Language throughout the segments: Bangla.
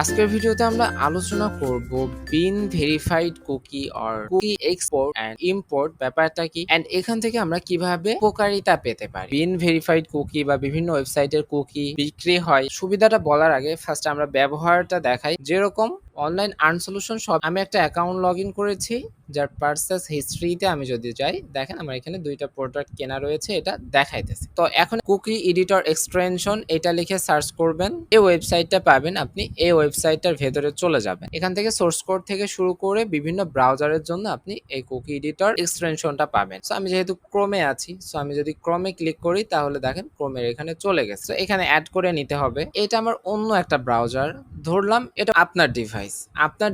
আজকের ভিডিওতে আমরা আলোচনা করব bin verified cookie or cookie export and import ব্যাপারটা কি এন্ড এখান থেকে আমরা কিভাবে উপকারিতা পেতে পারি। বিন ভেরিফাইড কুকি বা বিভিন্ন ওয়েবসাইটের কুকি বিক্রি হয়, সুবিধাটা বলার আগে ফার্স্ট আমরা ব্যবহারটা দেখাই। যেরকম অনলাইন আর্ন সলিউশন শপ, আমি একটা অ্যাকাউন্ট লগ ইন করেছি, যার পারচেস হিস্ট্রিতে আমি যদি যাই, দেখেন আমার এখানে দুইটা প্রোডাক্ট কেনা রয়েছে, এটা দেখাইতেছে। তো এখন কুকি এডিটর এক্সটেনশন এটা লিখে সার্চ করবেন, এই ওয়েবসাইটটা পাবেন। আপনি এই ওয়েবসাইটটার ভেতরে চলে যাবেন, এখান থেকে সোর্স কোড থেকে শুরু করে বিভিন্ন ব্রাউজারের জন্য আপনি এই কুকি এডিটর এক্সটেনশনটা পাবেন। সো আমি যেহেতু ক্রোমে আছি, সো আমি যদি ক্রোমে ক্লিক করি তাহলে দেখেন ক্রোমের এখানে চলে গেছে। এখানে অ্যাড করে নিতে হবে। এটা আমার অন্য একটা ব্রাউজার ধরলাম, এটা আপনার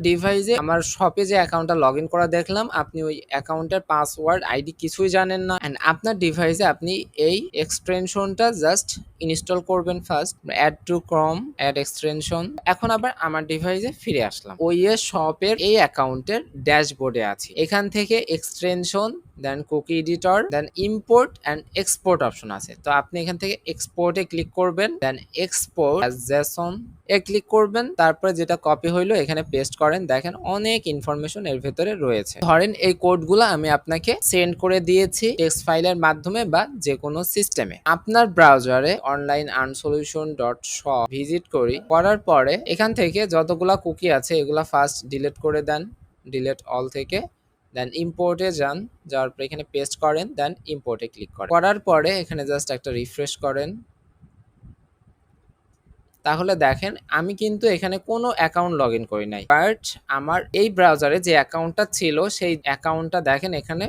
ডিভাইসে আমার শপে যে অ্যাকাউন্টটা লগ ইন করা দেখলাম, আপনি ওই অ্যাকাউন্টের পাসওয়ার্ড আইডি কিছুই জানেন না, এন্ড আপনার ডিভাইসে আপনি এই এক্সটেনশনটা জাস্ট ইনস্টল করবেন। First add to Chrome add extension. এখন আবার আমার ডিভাইসে ফিরে আসলাম, ওই শপের এই অ্যাকাউন্টের ড্যাশবোর্ডে আছি। এখান থেকে extension, then cookie editor, then import and export option আছে। তো আপনি এখান থেকে এক্সপোর্টে ক্লিক করবেন, দেন এক্সপোর্ট অ্যাজ জেসন এ ক্লিক করবেন, তারপরে যেটা কপি হইলো এখানে পেস্ট করেন। দেখেন অনেক ইনফরমেশন এর ভেতরে রয়েছে। ধরেন এই কোডগুলো আমি আপনাকে সেন্ড করে দিয়েছি টেক্সট ফাইলের মাধ্যমে বা যে কোনো সিস্টেমে। আপনার ব্রাউজারে অনলাইন আর্নসলিউশন.shop ভিজিট করার পরে এখান থেকে যতগুলা কুকি আছে এগুলা ফার্স্ট ডিলিট করে দেন, ডিলিট অল থেকে। দেন ইম্পোর্টে যাওয়ার পর এখানে পেস্ট করেন, দেন ইম্পোর্টে ক্লিক করার পরে এখানে জাস্ট একটা রিফ্রেশ করেন। তাহলে দেখেন আমি কিন্তু এখানে কোনো অ্যাকাউন্ট লগ ইন করি নাই, বাট আমার এই ব্রাউজারে যে অ্যাকাউন্টটা ছিল সেই অ্যাকাউন্টটা দেখেন এখানে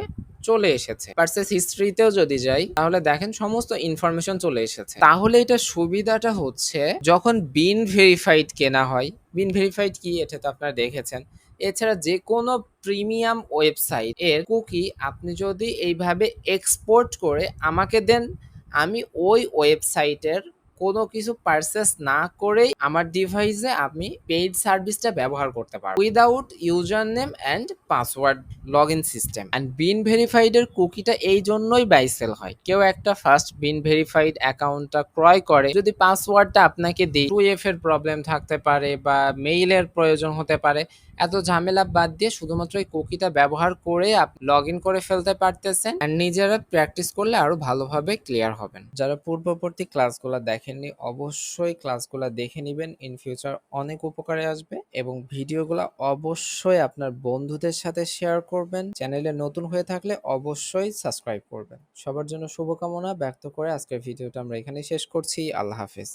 চলে এসেছে। পারচেস হিস্ট্রিতেও যদি যাই তাহলে দেখেন সমস্ত ইনফরমেশন চলে এসেছে। তাহলে এটা সুবিধাটা হচ্ছে যখন বিন ভেরিফাইড কেনা হয়। বিন ভেরিফাইড কি এটা তো আপনারা দেখেছেন। এছাড়া যে কোনো প্রিমিয়াম ওয়েবসাইট এর কুকি আপনি যদি এইভাবে এক্সপোর্ট করে আমাকে দেন, আমি ওই ওয়েবসাইটের কোনো কিছু পারচেস না করেই আমার ডিভাইসে আমি পেইড সার্ভিসটা ব্যবহার করতে পারবো without user name and password log in system. And bin verified এর কুকিটা এই জন্যই বাই সেল হয়। কেউ একটা ফার্স্ট বিন ভেরিফাইড অ্যাকাউন্টটা ক্রয় করে, যদি পাসওয়ার্ডটা আপনাকে দিই, 2FA এর প্রবলেম থাকতে পারে বা মেইলের প্রয়োজন হতে পারে, এত ঝামেলা বাদ দিয়ে শুধুমাত্র এই কুকিটা ব্যবহার করে আপনি লগ ইন করে ফেলতে পারতেছেন। আর নিজেরা প্র্যাকটিস করলে আরো ভালোভাবে ক্লিয়ার হবেন। যারা পূর্ববর্তী ক্লাসগুলো দেখেননি অবশ্যই ক্লাসগুলো দেখে নেবেন, ইন ফিউচার অনেক উপকারে আসবে। এবং ভিডিওগুলো অবশ্যই আপনার বন্ধুদের সাথে শেয়ার করবেন। চ্যানেলে নতুন হয়ে থাকলে অবশ্যই সাবস্ক্রাইব করবেন। সবার জন্য শুভকামনা ব্যক্ত করে আজকের ভিডিওটা আমরা এখানেই শেষ করছি। আল্লাহ হাফেজ।